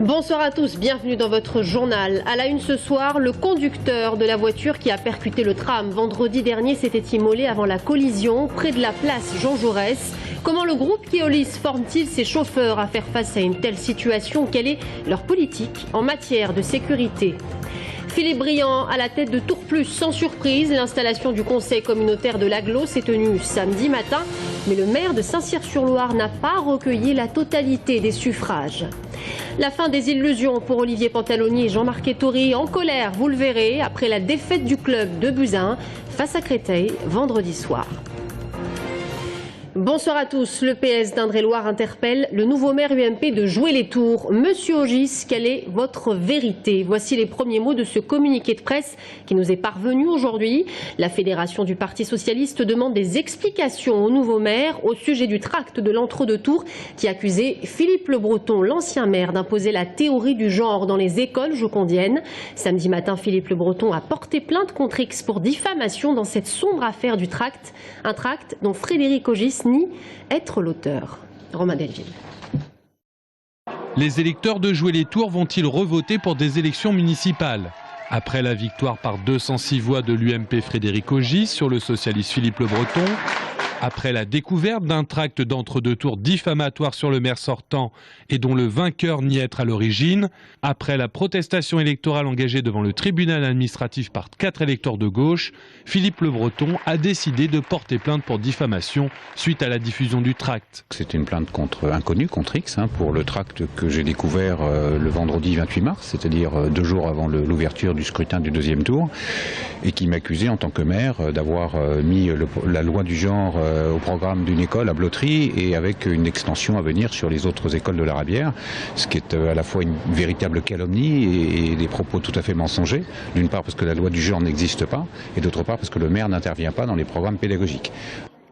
Bonsoir à tous, bienvenue dans votre journal. À la une ce soir, le conducteur de la voiture qui a percuté le tram vendredi dernier s'était immolé avant la collision près de la place Jean Jaurès. Comment le groupe Keolis forme-t-il ses chauffeurs à faire face à une telle situation? Quelle est leur politique en matière de sécurité? Philippe Briand à la tête de Tour Plus, sans surprise. L'installation du conseil communautaire de l'Agglo s'est tenue samedi matin, mais le maire de Saint-Cyr-sur-Loire n'a pas recueilli la totalité des suffrages. La fin des illusions pour Olivier Pantaloni et Jean-Marc Ettori, en colère, vous le verrez, après la défaite du club de Buzyn face à Créteil vendredi soir. Bonsoir à tous. Le PS d'Indre-et-Loire interpelle le nouveau maire UMP de Joué-les-Tours. Monsieur Ogis, quelle est votre vérité? Voici les premiers mots de ce communiqué de presse qui nous est parvenu aujourd'hui. La fédération du Parti socialiste demande des explications au nouveau maire au sujet du tract de l'Entre-deux-Tours qui accusait Philippe Le Breton, l'ancien maire, d'imposer la théorie du genre dans les écoles jocondiennes. Samedi matin, Philippe Le Breton a porté plainte contre X pour diffamation dans cette sombre affaire du tract. Un tract dont Frédéric Ogis nie être l'auteur. Romain Delville. Les électeurs de Joué-les-Tours vont-ils revoter pour des élections municipales? Après la victoire par 206 voix de l'UMP Frédéric Ogis sur le socialiste Philippe Le Breton, après la découverte d'un tract d'Entre-deux-Tours diffamatoire sur le maire sortant et dont le vainqueur nie être à l'origine, après la protestation électorale engagée devant le tribunal administratif par 4 électeurs de gauche, Philippe Le Breton a décidé de porter plainte pour diffamation suite à la diffusion du tract. C'est une plainte contre inconnu, contre X, pour le tract que j'ai découvert le vendredi 28 mars, c'est-à-dire 2 jours avant l'ouverture du scrutin du deuxième tour, et qui m'accusait en tant que maire d'avoir mis la loi du genre au programme d'une école à Blottery et avec une extension à venir sur les autres écoles de la Rabière, ce qui est à la fois une véritable calomnie et des propos tout à fait mensongers, d'une part parce que la loi du genre n'existe pas et d'autre part parce que le maire n'intervient pas dans les programmes pédagogiques.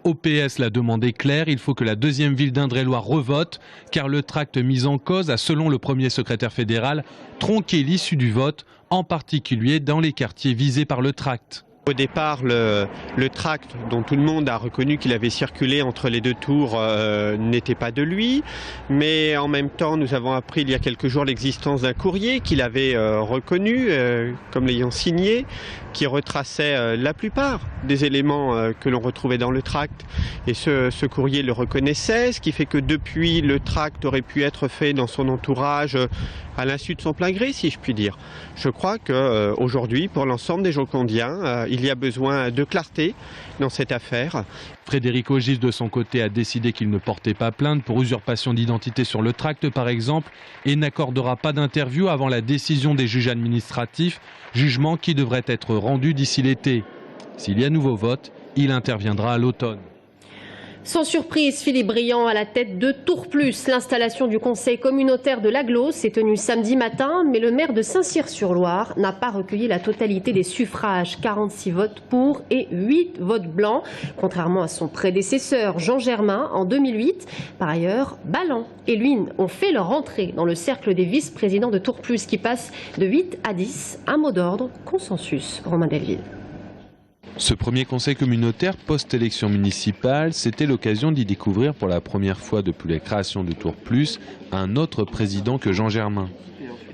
Au PS, la demande est claire, il faut que la deuxième ville d'Indre-et-Loire revote, car le tract mis en cause a, selon le premier secrétaire fédéral, tronqué l'issue du vote, en particulier dans les quartiers visés par le tract. Au départ, le tract dont tout le monde a reconnu qu'il avait circulé entre les deux tours n'était pas de lui, mais en même temps nous avons appris il y a quelques jours l'existence d'un courrier qu'il avait reconnu comme l'ayant signé, qui retraçait la plupart des éléments que l'on retrouvait dans le tract, et ce courrier le reconnaissait, ce qui fait que depuis le tract aurait pu être fait dans son entourage à l'insu de son plein gré, si je puis dire. Je crois qu'aujourd'hui, pour l'ensemble des Jocondiens, il y a besoin de clarté dans cette affaire. Frédéric Ogis, de son côté, a décidé qu'il ne portait pas plainte pour usurpation d'identité sur le tract, par exemple, et n'accordera pas d'interview avant la décision des juges administratifs, jugement qui devrait être rendu d'ici l'été. S'il y a nouveau vote, il interviendra à l'automne. Sans surprise, Philippe Briand à la tête de Tour Plus. L'installation du conseil communautaire de l'Agglo s'est tenue samedi matin, mais le maire de Saint-Cyr-sur-Loire n'a pas recueilli la totalité des suffrages. 46 votes pour et 8 votes blancs, contrairement à son prédécesseur Jean Germain en 2008. Par ailleurs, Ballan et Luynes ont fait leur entrée dans le cercle des vice-présidents de Tour Plus qui passe de 8 à 10. Un mot d'ordre, consensus. Romain Delville. Ce premier conseil communautaire post-élection municipale, c'était l'occasion d'y découvrir pour la première fois depuis la création de Tour Plus un autre président que Jean Germain.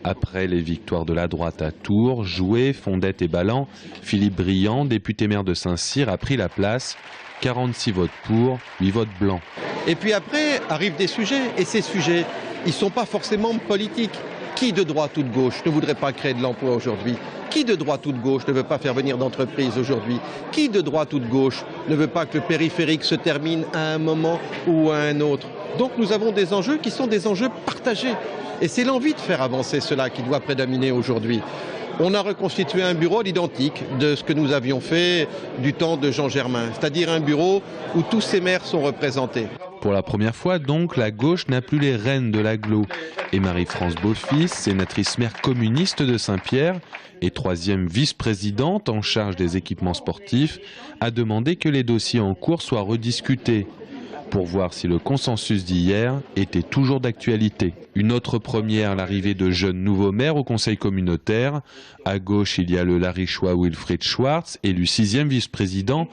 Après les victoires de la droite à Tours, Joué, Fondette et Ballan, Philippe Briand, député maire de Saint-Cyr, a pris la place. 46 votes pour, 8 votes blancs. Et puis après arrivent des sujets, et ces sujets, ils ne sont pas forcément politiques. Qui de droite ou de gauche ne voudrait pas créer de l'emploi aujourd'hui? Qui de droite ou de gauche ne veut pas faire venir d'entreprises aujourd'hui? Qui de droite ou de gauche ne veut pas que le périphérique se termine à un moment ou à un autre? Donc nous avons des enjeux qui sont des enjeux partagés. Et c'est l'envie de faire avancer cela qui doit prédominer aujourd'hui. On a reconstitué un bureau à l'identique de ce que nous avions fait du temps de Jean Germain, c'est-à-dire un bureau où tous ces maires sont représentés. Pour la première fois, donc, la gauche n'a plus les rênes de l'Agglo. Et Marie-France Beaufils, sénatrice maire communiste de Saint-Pierre et 3e vice-présidente en charge des équipements sportifs, a demandé que les dossiers en cours soient rediscutés pour voir si le consensus d'hier était toujours d'actualité. Une autre première, l'arrivée de jeunes nouveaux maires au conseil communautaire. À gauche, il y a le Larichois Wilfried Schwartz, élu 6e vice-président.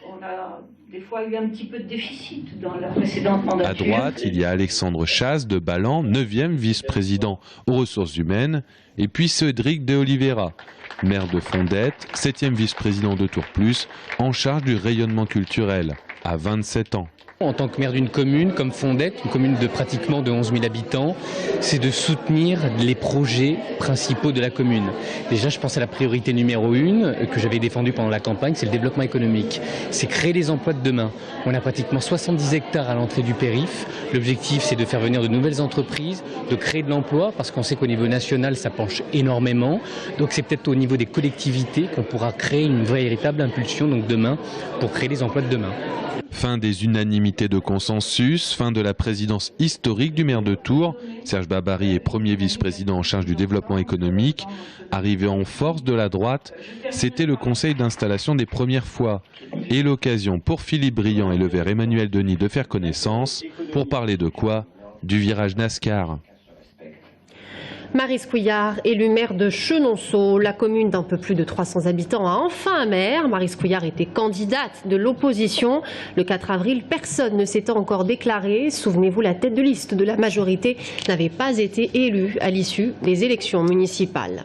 On a Des fois, il y a eu un petit peu de déficit dans la précédente mandature. À droite, il y a Alexandre Chasse de Ballan, 9e vice-président aux ressources humaines, et puis Cédric de Oliveira, maire de Fondette, 7e vice-président de Tourplus, en charge du rayonnement culturel, à 27 ans. En tant que maire d'une commune comme Fondette, une commune de pratiquement de 11 000 habitants, c'est de soutenir les projets principaux de la commune. Déjà, je pense à la priorité numéro 1 que j'avais défendue pendant la campagne, c'est le développement économique. C'est créer les emplois de demain. On a pratiquement 70 hectares à l'entrée du périph'. L'objectif, c'est de faire venir de nouvelles entreprises, de créer de l'emploi, parce qu'on sait qu'au niveau national, ça penche énormément. Donc c'est peut-être au niveau des collectivités qu'on pourra créer une véritable impulsion donc demain pour créer les emplois de demain. Fin des unanimités de consensus, fin de la présidence historique du maire de Tours. Serge Babary est premier vice-président en charge du développement économique. Arrivé en force de la droite, c'était le conseil d'installation des premières fois et l'occasion pour Philippe Briand et le vert Emmanuel Denis de faire connaissance. Pour parler de quoi? Du virage NASCAR. Maryse Couillard, élue maire de Chenonceau, la commune d'un peu plus de 300 habitants, a enfin un maire. Maryse Couillard était candidate de l'opposition. Le 4 avril, personne ne s'étant encore déclaré. Souvenez-vous, la tête de liste de la majorité n'avait pas été élue à l'issue des élections municipales.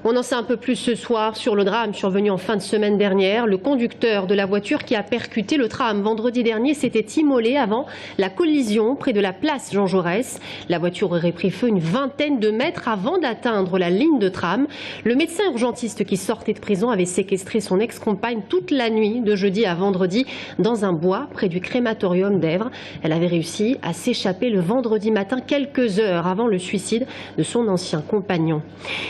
On en sait un peu plus ce soir sur le drame survenu en fin de semaine dernière. Le conducteur de la voiture qui a percuté le tram vendredi dernier s'était immolé avant la collision près de la place Jean Jaurès. La voiture aurait pris feu une vingtaine de mètres avant d'atteindre la ligne de tram. Le médecin urgentiste qui sortait de prison avait séquestré son ex-compagne toute la nuit de jeudi à vendredi dans un bois près du crématorium d'Èvres. Elle avait réussi à s'échapper le vendredi matin quelques heures avant le suicide de son ancien compagnon.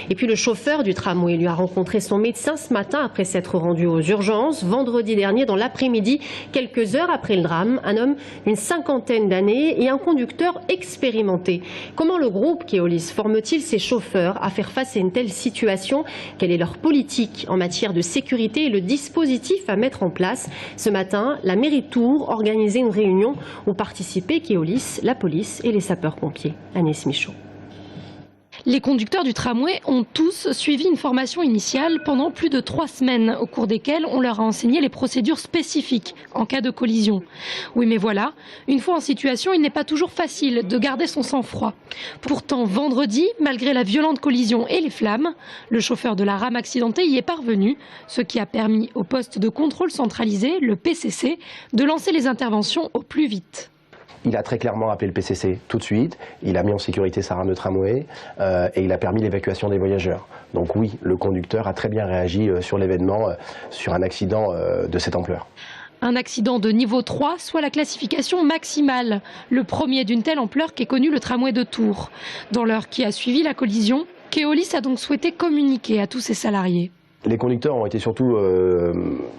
Et puis le chauffeur du tramway lui a rencontré son médecin ce matin après s'être rendu aux urgences. Vendredi dernier, dans l'après-midi, quelques heures après le drame, un homme d'une cinquantaine d'années et un conducteur expérimenté. Comment le groupe Keolis forme-t-il ses chauffeurs à faire face à une telle situation? Quelle est leur politique en matière de sécurité et le dispositif à mettre en place? Ce matin, la mairie de Tours organisait une réunion où participaient Keolis, la police et les sapeurs-pompiers. Agnès Michaud. Les conducteurs du tramway ont tous suivi une formation initiale pendant plus de 3 semaines, au cours desquelles on leur a enseigné les procédures spécifiques en cas de collision. Oui, mais voilà, une fois en situation, il n'est pas toujours facile de garder son sang-froid. Pourtant, vendredi, malgré la violente collision et les flammes, le chauffeur de la rame accidentée y est parvenu, ce qui a permis au poste de contrôle centralisé, le PCC, de lancer les interventions au plus vite. Il a très clairement appelé le PCC tout de suite, il a mis en sécurité sa rame de tramway et il a permis l'évacuation des voyageurs. Donc oui, le conducteur a très bien réagi sur l'événement, sur un accident de cette ampleur. Un accident de niveau 3, soit la classification maximale, le premier d'une telle ampleur qu'est connu le tramway de Tours. Dans l'heure qui a suivi la collision, Keolis a donc souhaité communiquer à tous ses salariés. Les conducteurs ont été surtout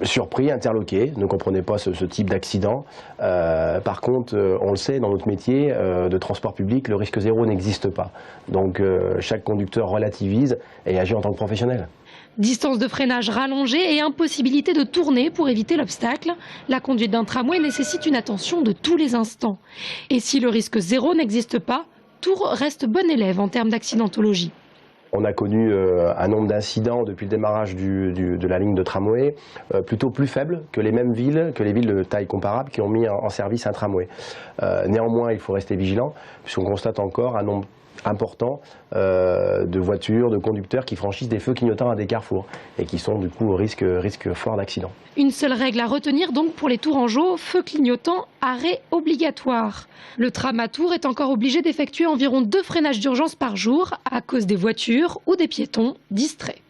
surpris, interloqués, ne comprenaient pas ce type d'accident. Par contre, on le sait, dans notre métier de transport public, le risque zéro n'existe pas. Donc chaque conducteur relativise et agit en tant que professionnel. Distance de freinage rallongée et impossibilité de tourner pour éviter l'obstacle. La conduite d'un tramway nécessite une attention de tous les instants. Et si le risque zéro n'existe pas, Tours reste bon élève en termes d'accidentologie. On a connu un nombre d'incidents depuis le démarrage de la ligne de tramway plutôt plus faible que les mêmes villes, que les villes de taille comparable qui ont mis en service un tramway. Néanmoins, il faut rester vigilant puisqu'on constate encore un nombre important de voitures, de conducteurs qui franchissent des feux clignotants à des carrefours et qui sont du coup au risque fort d'accident. Une seule règle à retenir donc pour les Tourangeaux, feu clignotant, arrêt obligatoire. Le tram à Tours est encore obligé d'effectuer environ 2 freinages d'urgence par jour à cause des voitures ou des piétons distraits.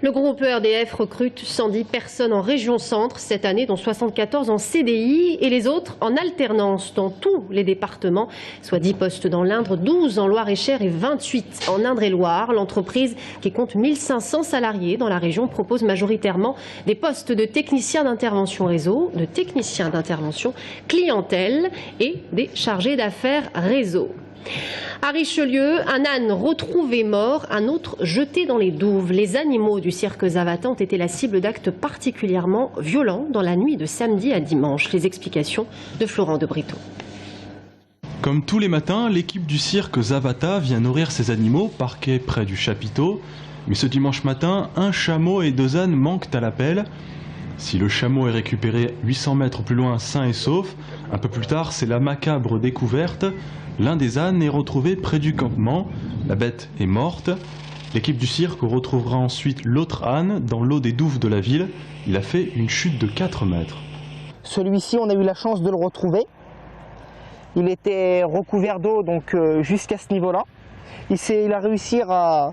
Le groupe ERDF recrute 110 personnes en région centre cette année, dont 74 en CDI et les autres en alternance dans tous les départements, soit 10 postes dans l'Indre, 12 en Loire-et-Cher et 28 en Indre-et-Loire. L'entreprise, qui compte 1500 salariés dans la région, propose majoritairement des postes de techniciens d'intervention réseau, de techniciens d'intervention clientèle et des chargés d'affaires réseau. À Richelieu, un âne retrouvé mort, un autre jeté dans les douves. Les animaux du cirque Zavata ont été la cible d'actes particulièrement violents dans la nuit de samedi à dimanche. Les explications de Florent de Brito. Comme tous les matins, l'équipe du cirque Zavata vient nourrir ses animaux parqués près du chapiteau. Mais ce dimanche matin, un chameau et 2 ânes manquent à l'appel. Si le chameau est récupéré 800 mètres plus loin sain et sauf, un peu plus tard, c'est la macabre découverte. L'un des ânes est retrouvé près du campement. La bête est morte. L'équipe du cirque retrouvera ensuite l'autre âne dans l'eau des douves de la ville. Il a fait une chute de 4 mètres. Celui-ci, on a eu la chance de le retrouver. Il était recouvert d'eau, donc jusqu'à ce niveau-là. Il a réussi à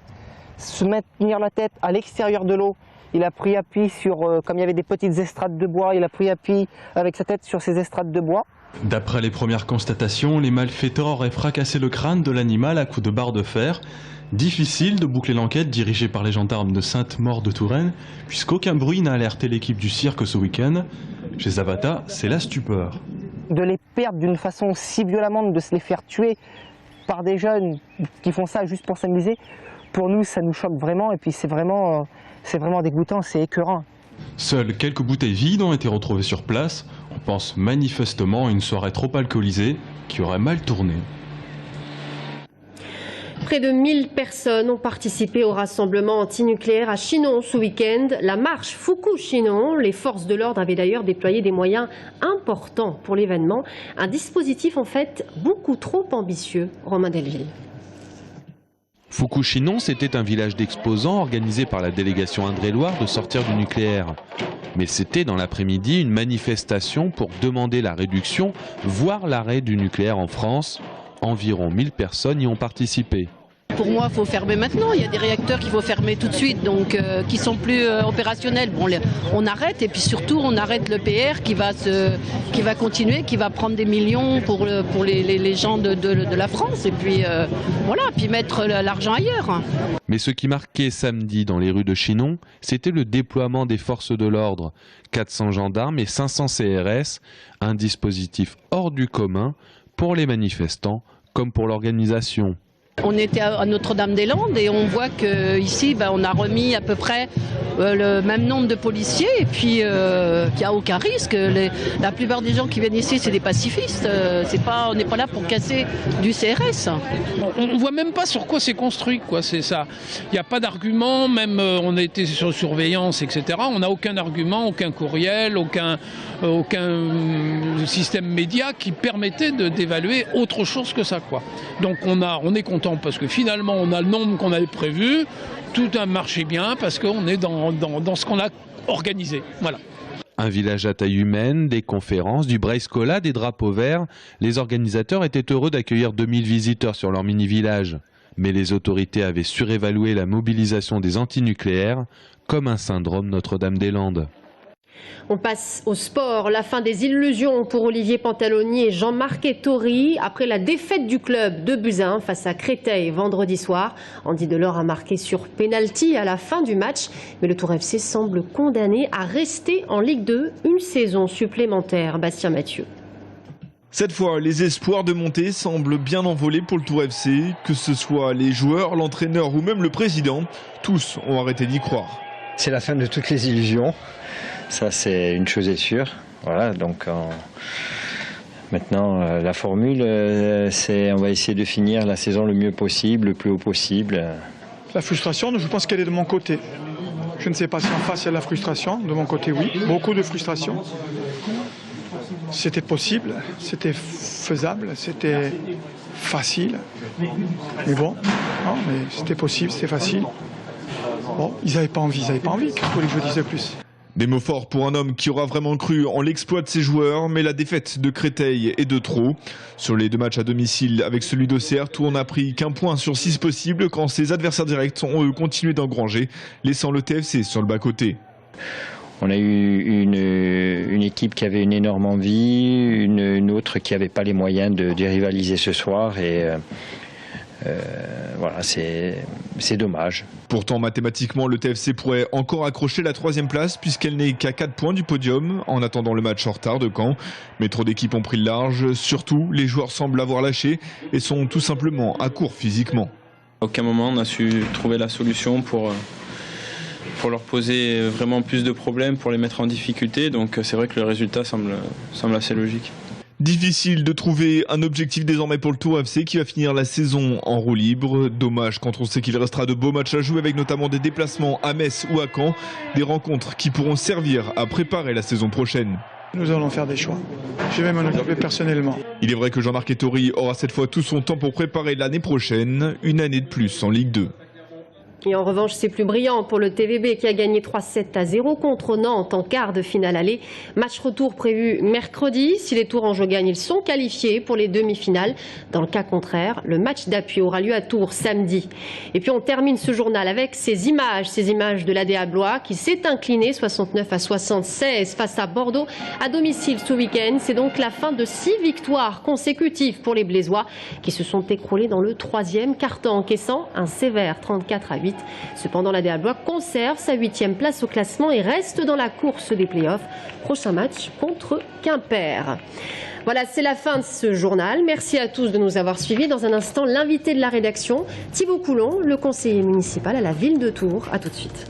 se maintenir la tête à l'extérieur de l'eau. Il a pris appui sur, comme il y avait des petites estrades de bois, il a pris appui avec sa tête sur ces estrades de bois. D'après les premières constatations, les malfaiteurs auraient fracassé le crâne de l'animal à coups de barre de fer. Difficile de boucler l'enquête dirigée par les gendarmes de Sainte-Maure-de-Touraine, puisqu'aucun bruit n'a alerté l'équipe du cirque ce week-end. Chez Zavata, c'est la stupeur. De les perdre d'une façon si violemment, de se les faire tuer par des jeunes qui font ça juste pour s'amuser, pour nous ça nous choque vraiment et puis c'est vraiment dégoûtant, c'est écœurant. Seules quelques bouteilles vides ont été retrouvées sur place. On pense manifestement à une soirée trop alcoolisée qui aurait mal tourné. Près de 1000 personnes ont participé au rassemblement antinucléaire à Chinon ce week-end. La marche Fuku-Chinon, les forces de l'ordre avaient d'ailleurs déployé des moyens importants pour l'événement. Un dispositif en fait beaucoup trop ambitieux. Romain Delville. Fuku-Chinon, c'était un village d'exposants organisé par la délégation indre-et-loire de sortir du nucléaire. Mais c'était dans l'après-midi une manifestation pour demander la réduction, voire l'arrêt du nucléaire en France. Environ 1000 personnes y ont participé. Pour moi, il faut fermer maintenant. Il y a des réacteurs qu'il faut fermer tout de suite, donc qui sont plus opérationnels. Bon, on arrête et puis surtout on arrête l'EPR qui va continuer, qui va prendre des millions pour les gens de la France et puis voilà, puis mettre l'argent ailleurs. Mais ce qui marquait samedi dans les rues de Chinon, c'était le déploiement des forces de l'ordre. 400 gendarmes et 500 CRS, un dispositif hors du commun pour les manifestants comme pour l'organisation. On était à Notre-Dame-des-Landes et on voit qu'ici, on a remis à peu près le même nombre de policiers et puis qu'il n'y a aucun risque. La plupart des gens qui viennent ici, c'est des pacifistes. On n'est pas là pour casser du CRS. On ne voit même pas sur quoi c'est construit, quoi. C'est ça. Il n'y a pas d'argument, même on a été sur surveillance, etc. On n'a aucun argument, aucun courriel, aucun système média qui permettait d'évaluer autre chose que ça, quoi. Donc on est content parce que finalement on a le nombre qu'on avait prévu, tout a marché bien parce qu'on est dans ce qu'on a organisé. Voilà. Un village à taille humaine, des conférences, du Breiscola, des drapeaux verts. Les organisateurs étaient heureux d'accueillir 2000 visiteurs sur leur mini-village. Mais les autorités avaient surévalué la mobilisation des antinucléaires comme un syndrome Notre-Dame-des-Landes. On passe au sport. La fin des illusions pour Olivier Pantaloni et Jean-Marc Ettori après la défaite du club de Buzyn face à Créteil vendredi soir. Andy Delors a marqué sur pénalty à la fin du match, mais le Tour FC semble condamné à rester en Ligue 2 une saison supplémentaire. Bastien Mathieu. Cette fois, les espoirs de montée semblent bien envolés pour le Tour FC, que ce soit les joueurs, l'entraîneur ou même le président. Tous ont arrêté d'y croire. C'est la fin de toutes les illusions. Ça, c'est une chose est sûre. Voilà, donc maintenant, la formule, c'est on va essayer de finir la saison le mieux possible, le plus haut possible. La frustration, je pense qu'elle est de mon côté. Je ne sais pas si en face il y a de la frustration. De mon côté, oui. Beaucoup de frustration. C'était possible, c'était faisable, c'était facile. Mais bon, non, mais c'était possible, c'était facile. Bon, ils n'avaient pas envie, Qu'est-ce que je dise de plus ? Des mots forts pour un homme qui aura vraiment cru en l'exploit de ses joueurs, mais la défaite de Créteil est de trop. Sur les 2 matchs à domicile avec celui d'Auxerre, Tours n'a pris qu'1 point sur 6 possibles quand ses adversaires directs ont eux continué d'engranger, laissant le TFC sur le bas-côté. On a eu une équipe qui avait une énorme envie, une autre qui n'avait pas les moyens de rivaliser ce soir et voilà, c'est dommage. Pourtant, mathématiquement, le TFC pourrait encore accrocher la 3e place puisqu'elle n'est qu'à 4 points du podium en attendant le match en retard de Caen. Mais trop d'équipes ont pris le large. Surtout, les joueurs semblent avoir lâché et sont tout simplement à court physiquement. À aucun moment on a su trouver la solution pour leur poser vraiment plus de problèmes, pour les mettre en difficulté. Donc c'est vrai que le résultat semble assez logique. Difficile de trouver un objectif désormais pour le Tour FC qui va finir la saison en roue libre. Dommage quand on sait qu'il restera de beaux matchs à jouer avec notamment des déplacements à Metz ou à Caen. Des rencontres qui pourront servir à préparer la saison prochaine. Nous allons faire des choix. Je vais m'en occuper personnellement. Il est vrai que Jean-Marc Ettori aura cette fois tout son temps pour préparer l'année prochaine, une année de plus en Ligue 2. Et en revanche, c'est plus brillant pour le TVB qui a gagné 3-7-0 contre Nantes en quart de finale aller. Match retour prévu mercredi. Si les Tourangeaux gagnent, ils sont qualifiés pour les demi-finales. Dans le cas contraire, le match d'appui aura lieu à Tours samedi. Et puis on termine ce journal avec ces images de l'ADA Blois qui s'est incliné 69-76 face à Bordeaux à domicile ce week-end. C'est donc la fin de 6 victoires consécutives pour les Blésois qui se sont écroulés dans le 3e quart-temps, encaissant un sévère 34-8. Cependant, l'ADA Blois conserve sa 8e place au classement et reste dans la course des playoffs. Prochain match contre Quimper. Voilà, c'est la fin de ce journal. Merci à tous de nous avoir suivis. Dans un instant, l'invité de la rédaction, Thibaut Coulon, le conseiller municipal à la ville de Tours. A tout de suite.